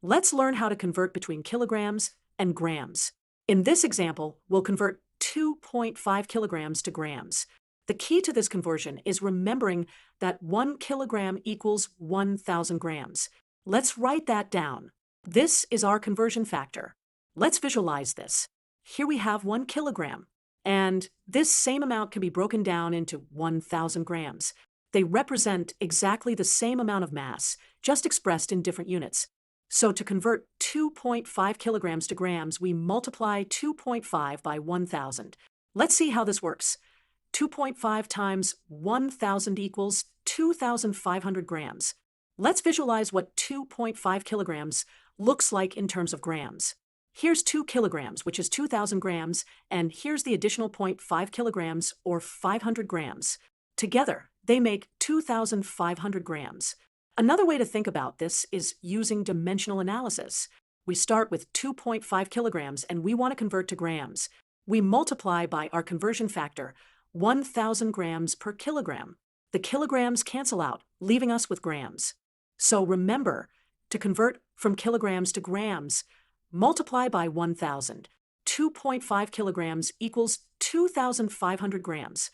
Let's learn how to convert between kilograms and grams. In this example, we'll convert 2.5 kilograms to grams. The key to this conversion is remembering that 1 kilogram equals 1,000 grams. Let's write that down. This is our conversion factor. Let's visualize this. Here we have 1 kilogram, and this same amount can be broken down into 1,000 grams. They represent exactly the same amount of mass, just expressed in different units. So to convert 2.5 kilograms to grams, we multiply 2.5 by 1,000. Let's see how this works. 2.5 times 1,000 equals 2,500 grams. Let's visualize what 2.5 kilograms looks like in terms of grams. Here's 2 kilograms, which is 2,000 grams, and here's the additional 0.5 kilograms, or 500 grams. Together, they make 2,500 grams. Another way to think about this is using dimensional analysis. We start with 2.5 kilograms and we want to convert to grams. We multiply by our conversion factor, 1,000 grams per kilogram. The kilograms cancel out, leaving us with grams. So remember, to convert from kilograms to grams, multiply by 1,000. 2.5 kilograms equals 2,500 grams.